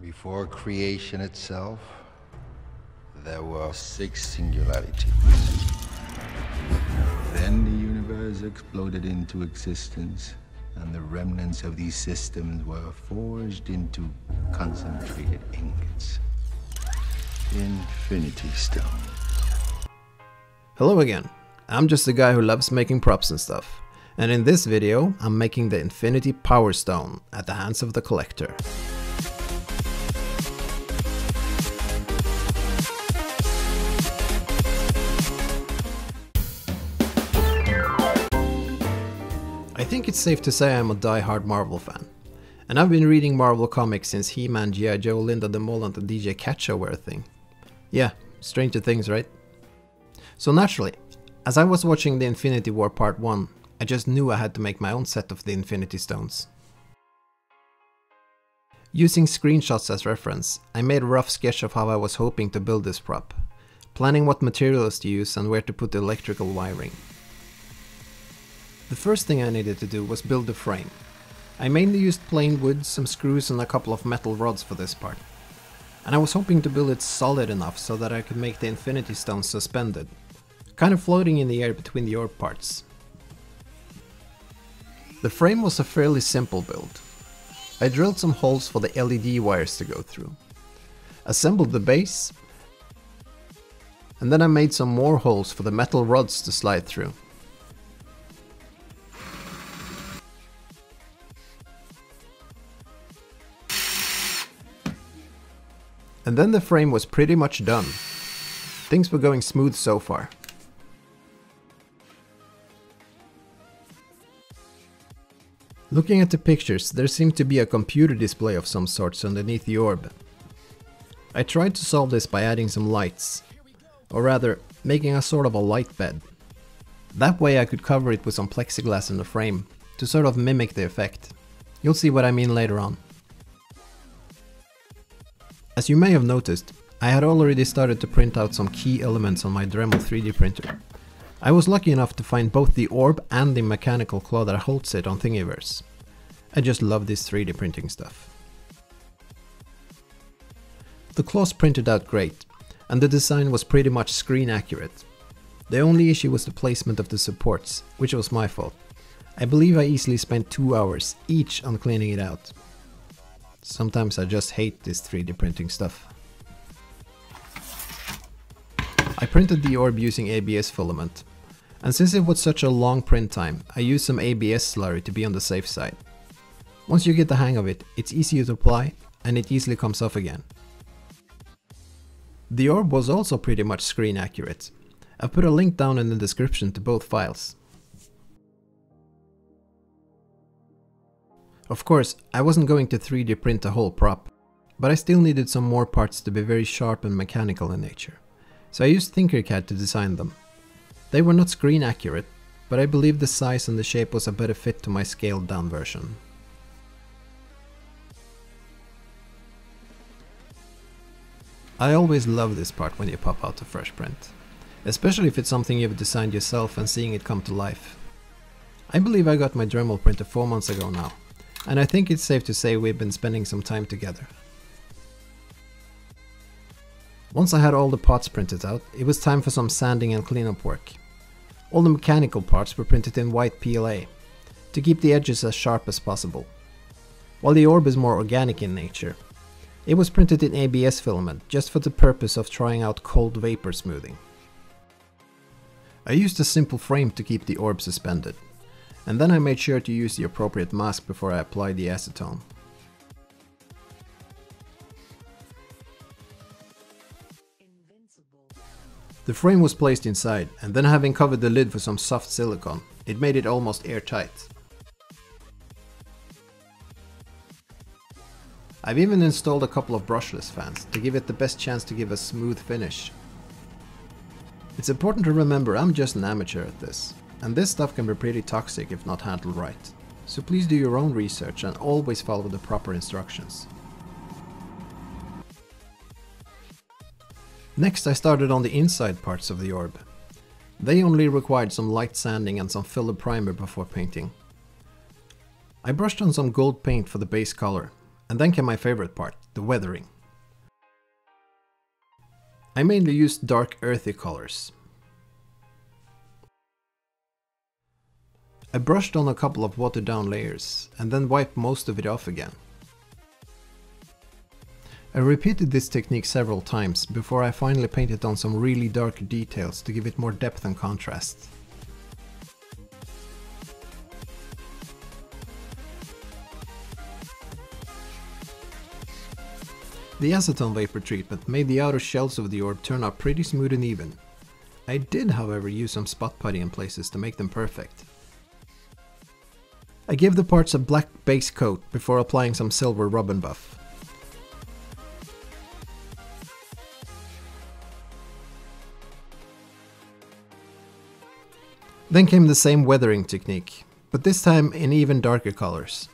Before creation itself, there were 6 singularities. Then the universe exploded into existence, and the remnants of these systems were forged into concentrated ingots. Infinity Stone. Hello again, I'm just a guy who loves making props and stuff, and in this video I'm making the Infinity Power Stone at the hands of the collector. I think it's safe to say I'm a die-hard Marvel fan, and I've been reading Marvel comics since He-Man, G.I. Joe, Linda the Mole and the DJ Cat Show were a thing. Yeah, stranger things, right? So naturally, as I was watching the Infinity War Part 1, I just knew I had to make my own set of the Infinity Stones. Using screenshots as reference, I made a rough sketch of how I was hoping to build this prop, planning what materials to use and where to put the electrical wiring. The first thing I needed to do was build the frame. I mainly used plain wood, some screws and a couple of metal rods for this part. And I was hoping to build it solid enough so that I could make the Infinity Stones suspended, kind of floating in the air between the orb parts. The frame was a fairly simple build. I drilled some holes for the LED wires to go through, assembled the base, and then I made some more holes for the metal rods to slide through. And then the frame was pretty much done. Things were going smooth so far. Looking at the pictures, there seemed to be a computer display of some sorts underneath the orb. I tried to solve this by adding some lights, or rather, making a sort of a light bed. That way I could cover it with some plexiglass in the frame, to sort of mimic the effect. You'll see what I mean later on. As you may have noticed, I had already started to print out some key elements on my Dremel 3D printer. I was lucky enough to find both the orb and the mechanical claw that holds it on Thingiverse. I just love this 3D printing stuff. The claws printed out great, and the design was pretty much screen accurate. The only issue was the placement of the supports, which was my fault. I believe I easily spent 2 hours each on cleaning it out. Sometimes I just hate this 3D printing stuff. I printed the orb using ABS filament, and since it was such a long print time, I used some ABS slurry to be on the safe side. Once you get the hang of it, it's easy to apply, and it easily comes off again. The orb was also pretty much screen accurate. I've put a link down in the description to both files. Of course, I wasn't going to 3D print the whole prop, but I still needed some more parts to be very sharp and mechanical in nature, so I used Tinkercad to design them. They were not screen accurate, but I believe the size and the shape was a better fit to my scaled down version. I always love this part when you pop out a fresh print, especially if it's something you've designed yourself and seeing it come to life. I believe I got my Dremel printer 4 months ago now, and I think it's safe to say we've been spending some time together. Once I had all the parts printed out, it was time for some sanding and cleanup work. All the mechanical parts were printed in white PLA, to keep the edges as sharp as possible. While the orb is more organic in nature, it was printed in ABS filament just for the purpose of trying out cold vapor smoothing. I used a simple frame to keep the orb suspended, and then I made sure to use the appropriate mask before I applied the acetone. The frame was placed inside, and then having covered the lid with some soft silicone, it made it almost airtight. I've even installed a couple of brushless fans to give it the best chance to give a smooth finish. It's important to remember I'm just an amateur at this, and this stuff can be pretty toxic if not handled right, so please do your own research and always follow the proper instructions. Next I started on the inside parts of the orb. They only required some light sanding and some filler primer before painting. I brushed on some gold paint for the base color, And then came my favorite part, the weathering. I mainly used dark earthy colors. I brushed on a couple of watered down layers and then wiped most of it off again. I repeated this technique several times before I finally painted on some really dark details to give it more depth and contrast. The acetone vapor treatment made the outer shells of the orb turn out pretty smooth and even. I did, however, use some spot putty in places to make them perfect. I gave the parts a black base coat before applying some silver rub and buff. Then came the same weathering technique, but this time in even darker colors.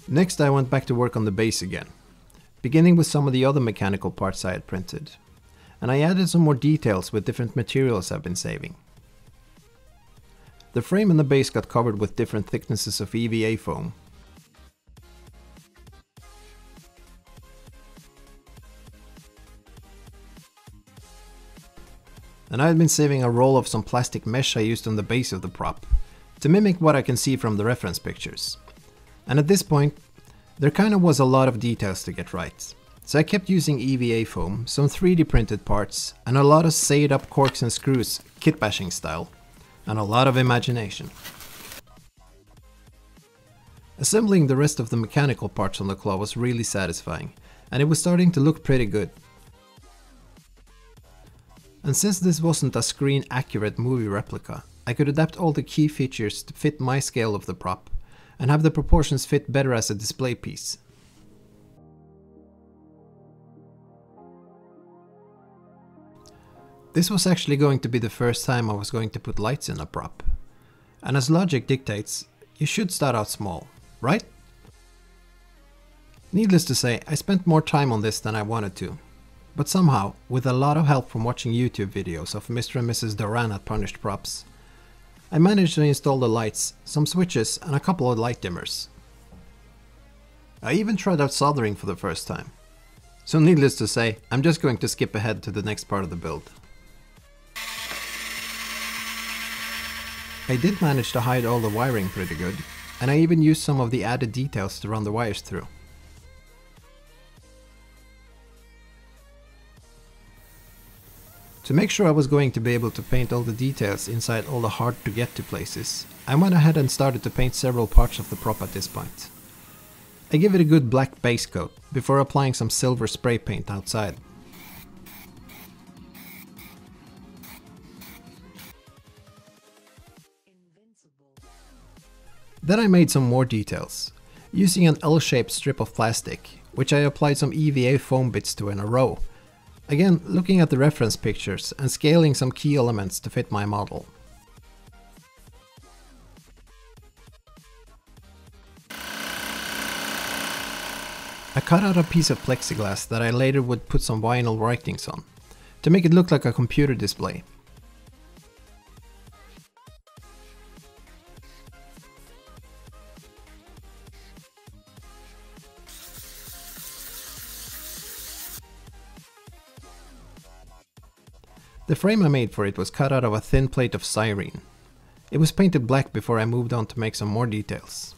Next I went back to work on the base again, beginning with some of the other mechanical parts I had printed, and I added some more details with different materials I've been saving. The frame and the base got covered with different thicknesses of EVA foam. And I had been saving a roll of some plastic mesh I used on the base of the prop, to mimic what I can see from the reference pictures. And at this point, there kinda was a lot of details to get right. So I kept using EVA foam, some 3D printed parts, and a lot of sayed up corks and screws, kit bashing style. And a lot of imagination. Assembling the rest of the mechanical parts on the claw was really satisfying, and it was starting to look pretty good. And since this wasn't a screen accurate movie replica, I could adapt all the key features to fit my scale of the prop, and have the proportions fit better as a display piece. This was actually going to be the first time I was going to put lights in a prop. And as logic dictates, you should start out small, right? Needless to say, I spent more time on this than I wanted to. But somehow, with a lot of help from watching YouTube videos of Mr. and Mrs. Duran at Punished Props, I managed to install the lights, some switches and a couple of light dimmers. I even tried out soldering for the first time. So needless to say, I'm just going to skip ahead to the next part of the build. I did manage to hide all the wiring pretty good, and I even used some of the added details to run the wires through. To make sure I was going to be able to paint all the details inside all the hard to get to places, I went ahead and started to paint several parts of the prop at this point. I give it a good black base coat before applying some silver spray paint outside. Then I made some more details, using an L-shaped strip of plastic, which I applied some EVA foam bits to in a row. Again, looking at the reference pictures and scaling some key elements to fit my model. I cut out a piece of plexiglass that I later would put some vinyl writings on, to make it look like a computer display. The frame I made for it was cut out of a thin plate of styrene. It was painted black before I moved on to make some more details.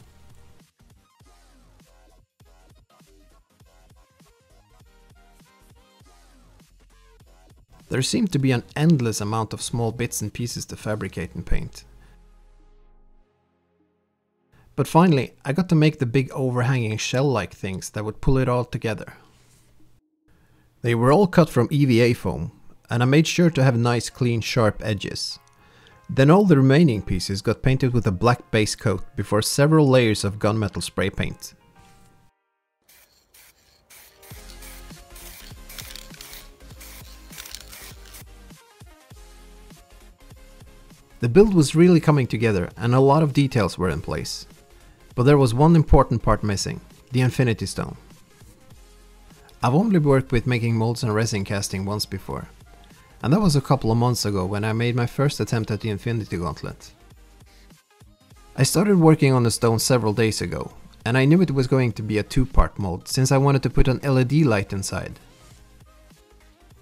There seemed to be an endless amount of small bits and pieces to fabricate and paint. But finally, I got to make the big overhanging shell-like things that would pull it all together. They were all cut from EVA foam, and I made sure to have nice, clean, sharp edges. Then all the remaining pieces got painted with a black base coat before several layers of gunmetal spray paint. The build was really coming together and a lot of details were in place. But there was one important part missing, the Infinity Stone. I've only worked with making molds and resin casting once before, and that was a couple of months ago when I made my first attempt at the Infinity Gauntlet. I started working on the stone several days ago, and I knew it was going to be a two-part mold since I wanted to put an LED light inside.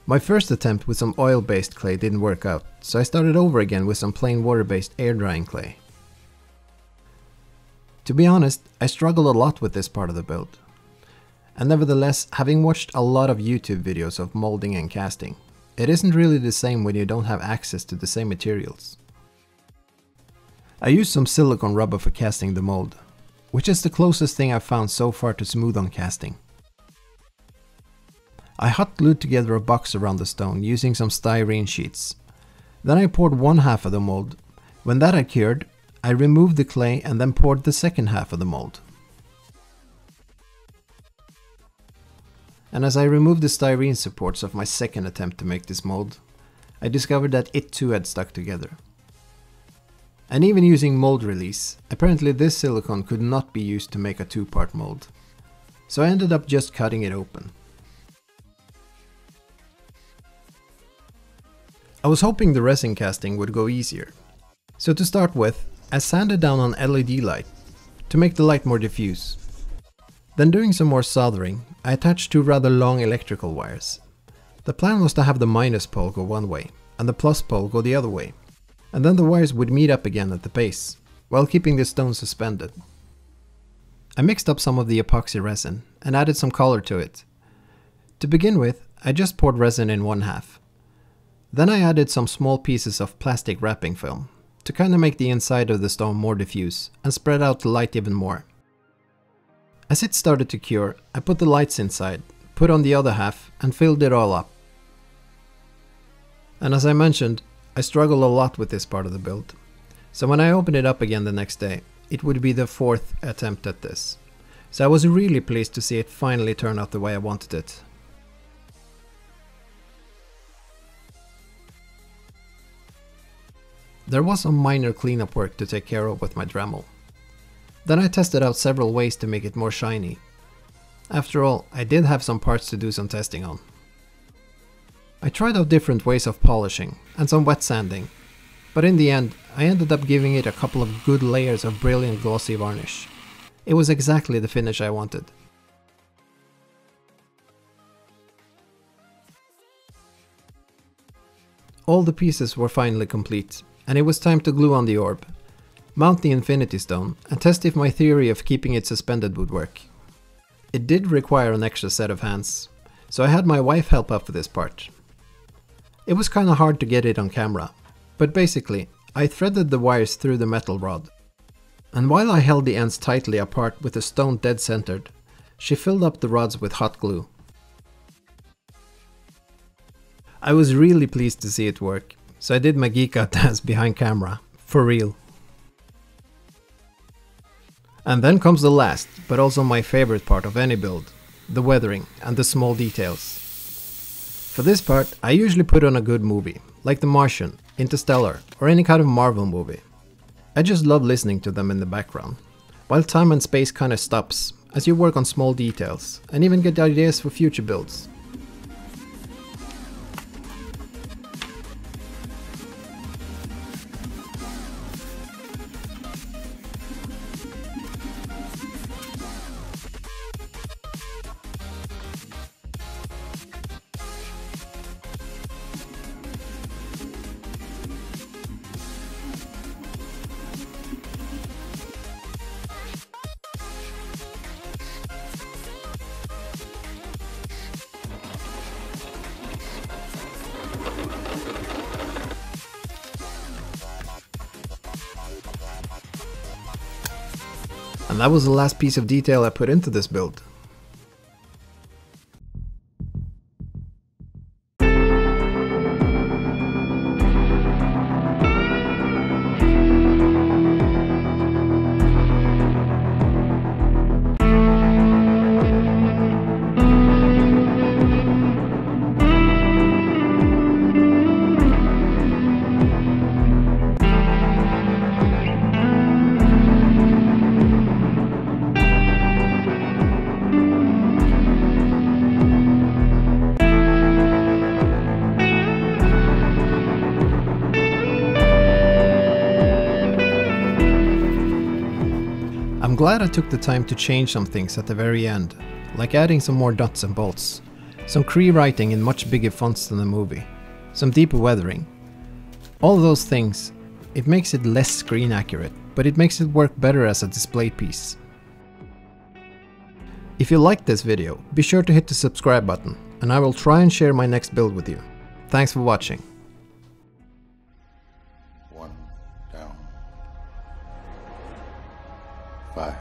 My first attempt with some oil-based clay didn't work out, so I started over again with some plain water-based air-drying clay. To be honest, I struggled a lot with this part of the build. And nevertheless, having watched a lot of YouTube videos of molding and casting, it isn't really the same when you don't have access to the same materials. I used some silicone rubber for casting the mold, which is the closest thing I've found so far to smooth on casting. I hot glued together a box around the stone using some styrene sheets. Then I poured one half of the mold. When that had cured, I removed the clay and then poured the second half of the mold. And as I removed the styrene supports of my second attempt to make this mold, I discovered that it too had stuck together. And even using mold release, apparently this silicone could not be used to make a two-part mold. So I ended up just cutting it open. I was hoping the resin casting would go easier. So to start with, I sanded down an LED light to make the light more diffuse. Then doing some more soldering, I attached two rather long electrical wires. The plan was to have the minus pole go one way and the plus pole go the other way, and then the wires would meet up again at the base, while keeping the stone suspended. I mixed up some of the epoxy resin and added some color to it. To begin with, I just poured resin in one half. Then I added some small pieces of plastic wrapping film to kind of make the inside of the stone more diffuse and spread out the light even more. As it started to cure, I put the lights inside, put on the other half and filled it all up. And as I mentioned, I struggled a lot with this part of the build. So when I opened it up again the next day, it would be the fourth attempt at this. So I was really pleased to see it finally turn out the way I wanted it. There was some minor cleanup work to take care of with my Dremel. Then I tested out several ways to make it more shiny. After all, I did have some parts to do some testing on. I tried out different ways of polishing and some wet sanding, but in the end I ended up giving it a couple of good layers of brilliant glossy varnish. It was exactly the finish I wanted. All the pieces were finally complete, and it was time to glue on the orb, mount the Infinity Stone, and test if my theory of keeping it suspended would work. It did require an extra set of hands, so I had my wife help out for this part. It was kinda hard to get it on camera, but basically, I threaded the wires through the metal rod. And while I held the ends tightly apart with the stone dead centered, she filled up the rods with hot glue. I was really pleased to see it work, so I did my geek out dance behind camera, for real. And then comes the last, but also my favorite part of any build, the weathering and the small details. For this part, I usually put on a good movie, like The Martian, Interstellar, or any kind of Marvel movie. I just love listening to them in the background, while time and space kinda stops, as you work on small details, and even get ideas for future builds. And that was the last piece of detail I put into this build. glad I took the time to change some things at the very end, like adding some more nuts and bolts, some Cree writing in much bigger fonts than the movie, some deeper weathering. All those things, it makes it less screen accurate, but it makes it work better as a display piece. If you liked this video, be sure to hit the subscribe button, and I will try and share my next build with you. Thanks for watching. 1 down. 5.